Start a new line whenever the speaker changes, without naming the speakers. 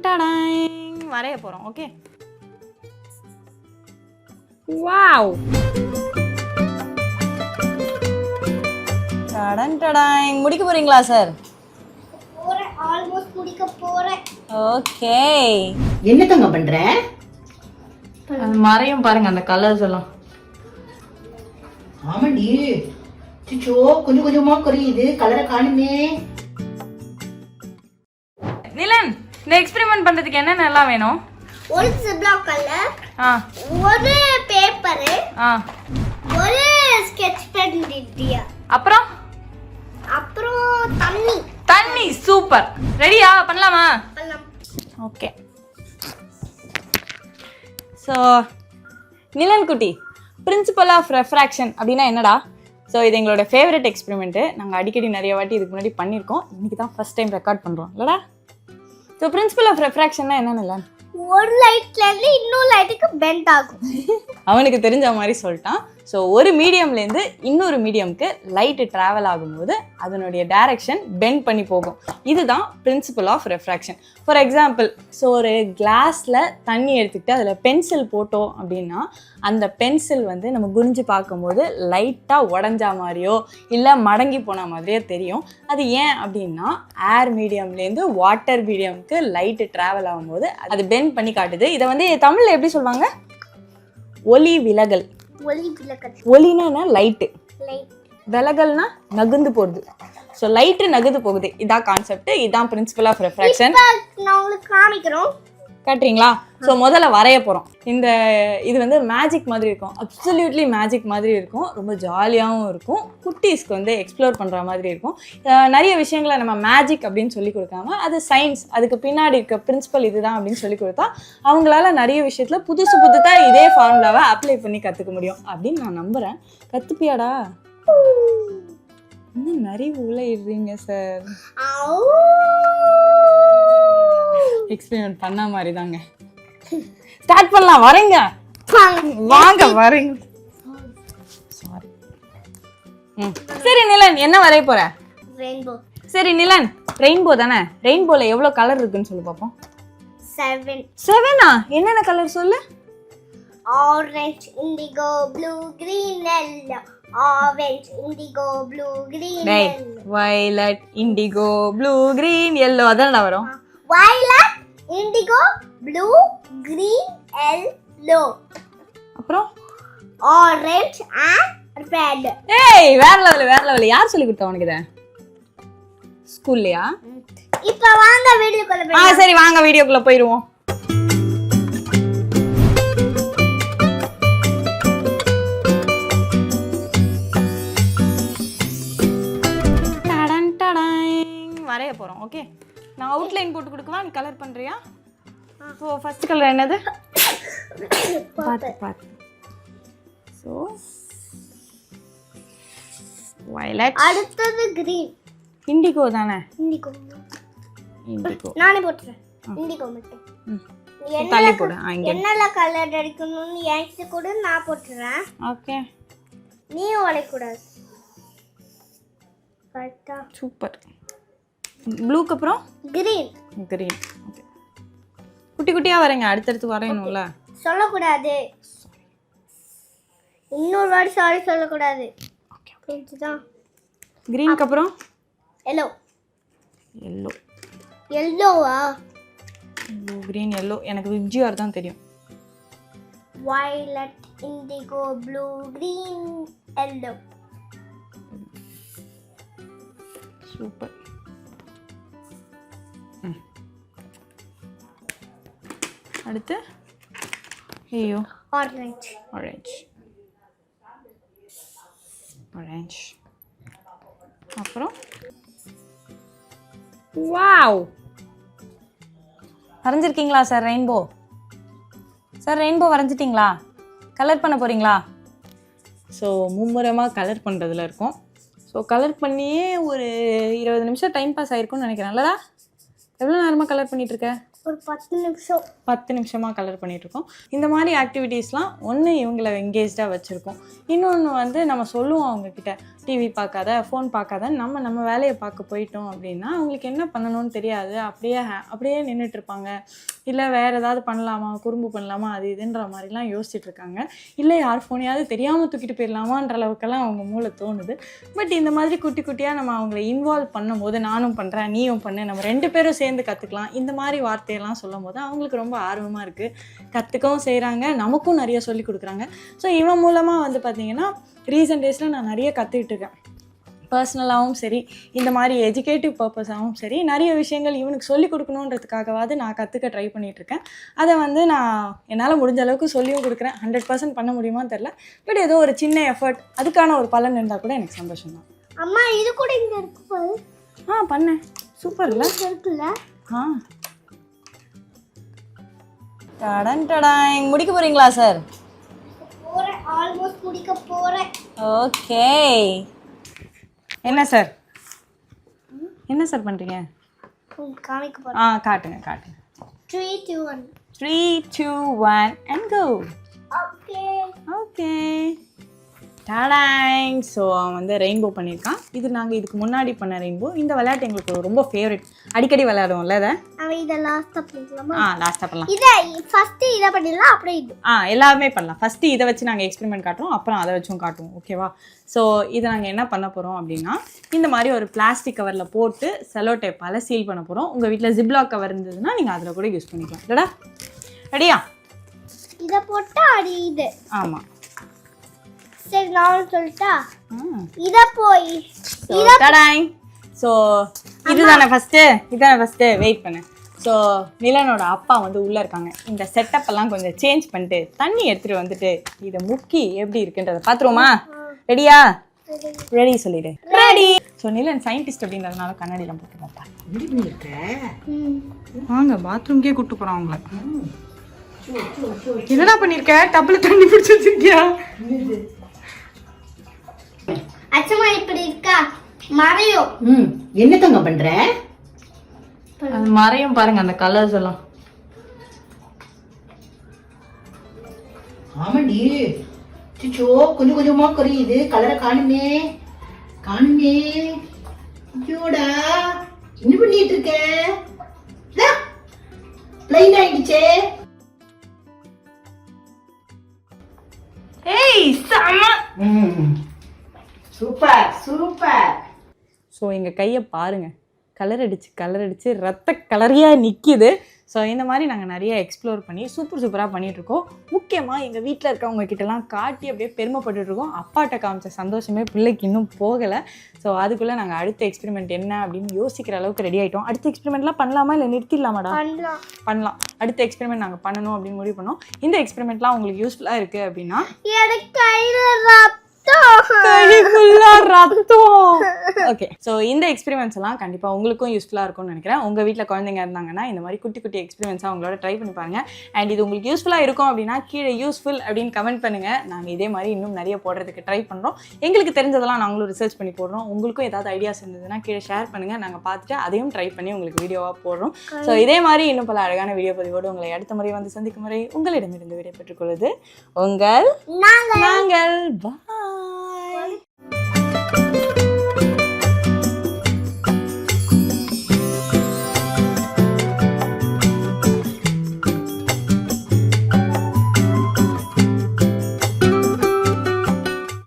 டடாங் வரைய போறோம். Okay, wow, டடன் டடாங். முடிக்க போறீங்களா சார்?
போறேன், ஆல்மோஸ்ட் முடிக்க போறேன்.
ஓகே,
என்ன தங்க பண்ற?
அது மறையும் பாருங்க அந்த கலர்ஸ் எல்லாம்.
ஆமாடி, சிச்சோ கொஞ்சம் கொஞ்சமா குறையுது, கலரை காணுமே.
நிலன், இந்த எக்ஸ்பெரிமெண்ட் பண்றதுக்கு என்னென்னலாம் வேணும்?
ஒரு ஜிப்லாக் கலர், ஒரு பேப்பர், ஒரு ஸ்கெட்ச் பென் இந்தியா,
அப்புறம் தண்ணி. சூப்பர், ரெடியா? பண்ணலாமா? ஓகே. ஸோ நிலன் குட்டி, பிரின்சிபல் ஆஃப் ரெஃப்ராக்ஷன் அப்படின்னா என்னடா? ஸோ இது எங்களோட ஃபேவரட் எக்ஸ்பெரிமெண்ட்டு. நாங்கள் அடிக்கடி நிறைய வாட்டி இதுக்கு முன்னாடி பண்ணியிருக்கோம். இன்றைக்கி தான் ஃபஸ்ட் டைம் ரெக்கார்ட் பண்ணுறோம் இல்லைடா? ஸோ பிரின்சிபல் ஆஃப் ரெஃப்ராக்ஷன்னா என்னன்னு இல்லை,
ஒரு லைட்லேருந்து இன்னொரு லைட்டுக்கு பெண்ட் ஆகும்.
அவனுக்கு தெரிஞ்ச மாதிரி சொல்லிட்டான். ஸோ ஒரு மீடியம்லேருந்து இன்னொரு மீடியம்க்கு லைட்டு ட்ராவல் ஆகும்போது அதனுடைய டைரக்ஷன் பெண்ட் பண்ணி போகும். இதுதான் principle of refraction. For example, so ஒரு கிளாஸில் தண்ணி எடுத்துக்கிட்டு அதில் பென்சில் போட்டோம் அப்படின்னா அந்த பென்சில் வந்து நம்ம குனிஞ்சு பார்க்கும்போது லைட்டாக உடஞ்சா மாதிரியோ இல்லை மடங்கி போன மாதிரியோ தெரியும். அது ஏன் அப்படின்னா ஏர் மீடியம்லேருந்து வாட்டர் மீடியம்க்கு லைட்டு ட்ராவல் ஆகும்போது அது பெண்ட் பண்ணி காட்டுது. இதை வந்து தமிழில் எப்படி சொல்லுவாங்க? ஒளி விலகல். ஒளினா லைட்டு, விலகல்னா நகுந்து போகுது. ஸோ லைட்டு நகுந்து போகுது, இதான் கான்செப்ட், இதான் பிரின்சிபல் ஆஃப் ரெஃப்ராக்ஷன்.
நான் உங்களுக்கு காமிக்கிறோம்,
காட்டுறீங்களா? ஸோ முதல்ல வரைய போகிறோம். இது வந்து மேஜிக் மாதிரி இருக்கும், அப்சல்யூட்லி மேஜிக் மாதிரி இருக்கும், ரொம்ப ஜாலியாகவும் இருக்கும், குட்டீஸ்க்கு வந்து எக்ஸ்ப்ளோர் பண்ணுற மாதிரி இருக்கும். நிறைய விஷயங்களை நம்ம மேஜிக் அப்படின்னு சொல்லி கொடுக்காம அது சயின்ஸ், அதுக்கு பின்னாடி இருக்க பிரின்சிபல் இதுதான் அப்படின்னு சொல்லி கொடுத்தா அவங்களால நிறைய விஷயத்தில் புதுசாக இதே ஃபார்முலாவை அப்ளை பண்ணி கற்றுக்க முடியும் அப்படின்னு நான் நம்புகிறேன். கற்றுப்பியாடா? இன்னும் நிறைய உள்ள இடுறீங்க சார். எக்ஸ்பெரிமெண்ட் பண்ண மாதிரி தாங்க. ஸ்டார்ட் பண்ணலாம், வரீங்க வாங்க, வரீங்க. சாரி. சரி நிலன், என்ன வரைய போற?
ரெயின்போ.
சரி நிலன், ரெயின்போ தானே? ரெயின்போல எவ்வளவு கலர் இருக்குன்னு சொல்லு பாப்போம்.
7.
7ஆ? என்னென்ன கலர் சொல்லு?
Orange, indigo, blue, green, yellow. Orange, indigo, blue, green, yellow.
Violet, indigo, blue, green, yellow அதானே வரும்?
violet, indigo, blue, green, yellow.
அப்புறம்
orange and red.
ஏய், வேற லெவல். யார் சொல்லி கொடுத்தா உனக்கு இத? ஸ்கூல்லையா?
இப்போ வாங்க வீடியோக்குள்ள போய்.
சரி வாங்க வீடியோக்குள்ள போயிடுவோம். டடன் டடாங் வரைய போறோம். ஓகே, நான் அவுட்லைன் போட்டு கொடுக்கவா, நீ கலர் பண்றியா? ஸோ ஃபர்ஸ்ட் கலர் என்னது? பார்த்து. So violet.
அடுத்தது கிரீன்.
இண்டிகோ தானே?
இண்டிகோ. நானே போட்டுறேன். இண்டிகோ மட்டும்.
தள்ளி போடு.
என்னெல்லாம் கலர் அடிக்கணும்னு எனக்கு கூட நான் போட்டுறேன்.
ஓகே,
நீ வளைக்க கூடாது. கரெக்ட்டா?
சூப்பர். ப்ளூக்கு அப்புறம் கிரீன். ஓகே, குட்டி குட்டியா வரேங்க, அடுத்தடுத்து வரையணும்ல.
சொல்லக்கூடாது, இன்னொரு வாட்டி சாரி சொல்லக்கூடாது. புரிஞ்சுதா?
கிரீனுக்கு அப்புறம்
எல்லோவா?
Blue, green, yellow. எனக்கு விஜிஆர் தான் தெரியும்.
Violet, indigo, blue, green, yellow.
Super. அடுத்து ஐயோ, ஆரஞ்சு. அப்புறம் வாவ், வரைஞ்சிருக்கீங்களா சார் ரெயின்போ? சார் ரெயின்போ வரைஞ்சிட்டிங்களா? கலர் பண்ண போகிறீங்களா? ஸோ மும்முரமாக கலர் பண்ணுறதுல இருக்கும். ஸோ கலர் பண்ணியே ஒரு 20 நிமிஷம் டைம் பாஸ் ஆகிருக்கும்னு நினைக்கிறேன். இல்லைடா? எவ்வளோ நேரமாக கலர் பண்ணிகிட்ருக்க?
ஒரு 10 நிமிஷம்
10 நிமிஷமாக கலர் பண்ணிகிட்ருக்கோம். இந்த மாதிரி ஆக்டிவிட்டீஸ்லாம் ஒன்று இவங்களை எங்கேஜாக வச்சுருக்கோம். இன்னொன்று வந்து நம்ம சொல்லுவோம் அவங்கக்கிட்ட டிவி பார்க்காத ஃபோன் பார்க்காத நம்ம வேலையை பார்க்க போயிட்டோம் அப்படின்னா அவங்களுக்கு என்ன பண்ணணும்னு தெரியாது. அப்படியே நின்றுட்டுருப்பாங்க. இல்லை வேறு ஏதாவது பண்ணலாமா, குறும்பு பண்ணலாமா, அது இதுன்ற மாதிரிலாம் யோசிச்சுட்டு இருக்காங்க. இல்லை யார் ஃபோனையாவது தெரியாமல் தூக்கிட்டு போயிடலாமான்ற அளவுக்கெல்லாம் அவங்க மூளை தோணுது. பட் இந்த மாதிரி குட்டி குட்டியாக நம்ம அவங்கள இன்வால்வ் பண்ணும்போது நானும் பண்ணுறேன் நீயும் பண்ணு, நம்ம 2 பேரும் சேர்ந்து கற்றுக்கலாம், இந்த மாதிரி வார்த்தையெல்லாம் சொல்லும் போது அவங்களுக்கு ரொம்ப ஆர்வமாக இருக்குது. கற்றுக்கவும் செய்கிறாங்க, நமக்கும் நிறைய சொல்லி கொடுக்குறாங்க. ஸோ இவன் மூலமாக வந்து பார்த்திங்கன்னா ரீசன்ட் டேஸில் நான் நிறைய கற்றுக்கிட்டு இருக்கேன். பர்சனலாகவும் சரி, இந்த மாதிரி எஜுகேட்டிவ் பர்பஸாகவும் சரி, நிறைய விஷயங்கள் இவனுக்கு சொல்லிக் கொடுக்கணுன்றதுக்காகவாது நான் கற்றுக்க ட்ரை பண்ணிகிட்ருக்கேன். அதை வந்து நான் என்னால் முடிஞ்ச அளவுக்கு சொல்லியும் கொடுக்குறேன். 100% பண்ண முடியுமான்னு தெரில. பட் ஏதோ ஒரு சின்ன எஃபர்ட், அதுக்கான ஒரு பலன் இருந்தால் கூட எனக்கு சந்தோஷம் தான்.
அம்மா இது கூட இங்க இருக்கு பாரு.
பண்ணேன். சூப்பர் இல்லை?
இருக்குல்ல.
டடன் முடிக்க போகிறீங்களா சார்?
போறேன், ஆல்மோஸ்ட் முடிக்க போறேன்.
ஓகே. என்ன சார் பண்ணுறீங்க?
காமிக்க போறேன்.
காட்டுங்க.
3 2 1
3 2 1 and go. ஓகே. டாடாங். ஸோ அவன் வந்து ரெயின்போ பண்ணியிருக்கான். இது நாங்கள் இதுக்கு முன்னாடி பண்ண ரெயின்போ. இந்த விளையாட்டு எங்களுக்கு ரொம்ப ஃபேவரட். அடிக்கடி விளையாடுவோம்ல அதை.
இதை லாஸ்ட்டாக பண்ணிக்கலாமா?
லாஸ்ட்டாக பண்ணலாம்.
இதை ஃபஸ்ட்டு இதை பண்ணிடலாம், அப்புறம் இது.
எல்லாமே பண்ணலாம். ஃபஸ்ட்டு இதை வச்சு நாங்கள் எக்ஸ்பெரிமெண்ட் காட்டுறோம், அப்புறம் அதை வச்சும் காட்டுவோம். ஓகேவா? ஸோ இதை நாங்கள் என்ன பண்ண போகிறோம் அப்படின்னா, இந்த மாதிரி ஒரு பிளாஸ்டிக் கவரில் போட்டு செலோ டேப்பால் சீல் பண்ண போகிறோம். உங்கள் வீட்டில் ஜிப்லாக் கவர் இருந்ததுன்னா நீங்கள் அதில் கூட யூஸ் பண்ணிக்கலாம். இல்லைடா? ரெடியா?
இதை போட்டால் அடி இது.
ஆமாம்.
சரி நான் சொல்லிட்டா. இதை போய்
ஸோ இதுதானே ஃபஸ்ட்டு வெயிட் பண்ணு. ஸோ நிலனோட அப்பா வந்து உள்ளே இருக்காங்க. இந்த செட்டப் எல்லாம் கொஞ்சம் சேஞ்ச் பண்ணிட்டு தண்ணி எடுத்துகிட்டு வந்துட்டு இதை முக்கி எப்படி இருக்குன்றதை பார்த்துருவோமா? ரெடியா? ரெடி சொல்லிடு. ரெடி. ஸோ நிலன் சயின்டிஸ்ட் அப்படின்றதுனால கண்ணாடிலாம் போட்டு பார்ப்பா. வாங்க பாத்ரூம்க்கே கூப்பிட்டு போகிறோம் அவங்கள. என்னடா பண்ணியிருக்க? டப்புல தண்ணி பிடிச்சி வச்சிருக்கியா?
அச்சமா இப்படி இருக்கா மறையும்.
என்ன தங்க பண்ற?
அது மறையும் பாருங்க, அந்த கலர்ஸ் எல்லாம்.
ஆமாடி. சிச்சோ கொஞ்சம் கொஞ்சமா குறையுது. கலரை காணுமே. ஐயோடா, என்ன பண்ணிட்டு இருக்க? லைன் ஆயிடுச்சே.
ஏய் சம.
சூப்பர்.
ஸோ எங்கள் கையை பாருங்கள், கலர் அடித்து ரத்த கலரியாக நிற்கிது. ஸோ இந்த மாதிரி நாங்கள் நிறைய எக்ஸ்ப்ளோர் பண்ணி சூப்பராக பண்ணிகிட்ருக்கோம். முக்கியமாக எங்கள் வீட்டில் இருக்கவங்க கிட்டலாம் காட்டி அப்படியே பெருமைப்பட்டுருக்கோம். அப்பாட்ட காமிச்ச சந்தோஷமே பிள்ளைக்கு இன்னும் போகலை. ஸோ அதுக்குள்ளே நாங்கள் அடுத்த எக்ஸ்பெரிமெண்ட் என்ன அப்படின்னு யோசிக்கிற அளவுக்கு ரெடி ஆகிட்டோம். அடுத்த எக்ஸ்பெரிமெண்ட்லாம் பண்ணலாமா இல்லை நிறுத்திடலாமாடா? பண்ணலாம். அடுத்த எக்ஸ்பெரிமெண்ட் நாங்கள் பண்ணணும் அப்படின்னு முடிவு பண்ணோம். இந்த எக்ஸ்பெரிமெண்ட்லாம் உங்களுக்கு யூஸ்ஃபுல்லாக இருக்குது அப்படின்னா, ஓகே. ஸோ இந்த எக்ஸ்பெரிமெண்ட்ஸ் எல்லாம் கண்டிப்பாக உங்களுக்கும் யூஸ்ஃபுல்லாக இருக்கும்னு நினைக்கிறேன். உங்கள் வீட்டில் குழந்தைங்க இருந்தாங்கன்னா இந்த மாதிரி குட்டி குட்டி எக்ஸ்பெரிமெண்ட்ஸாக உங்களோட ட்ரை பண்ணி பாருங்க. அண்ட் இது உங்களுக்கு யூஸ்ஃபுல்லாக இருக்கும் அப்படின்னா கீழே யூஸ்ஃபுல் அப்படின்னு கமெண்ட் பண்ணுங்கள். நாங்கள் இதே மாதிரி இன்னும் நிறைய போடுறதுக்கு ட்ரை பண்ணுறோம். எங்களுக்கு தெரிஞ்சதெல்லாம் நாங்களும் ரிசர்ச் பண்ணி போடுறோம். உங்களுக்கும் ஏதாவது ஐடியாஸ் இருந்ததுன்னா கீழே ஷேர் பண்ணுங்கள். நாங்கள் பார்த்துட்டு அதையும் ட்ரை பண்ணி உங்களுக்கு வீடியோவாக போடுறோம். ஸோ இதே மாதிரி இன்னும் பல அழகான வீடியோ பதிவோடு உங்களை அடுத்த முறை வந்து சந்திக்கும் முறை உங்களிடமிருந்து விடைபெற்றுக் கொள்வது உங்கள் நாங்கள். பாய்.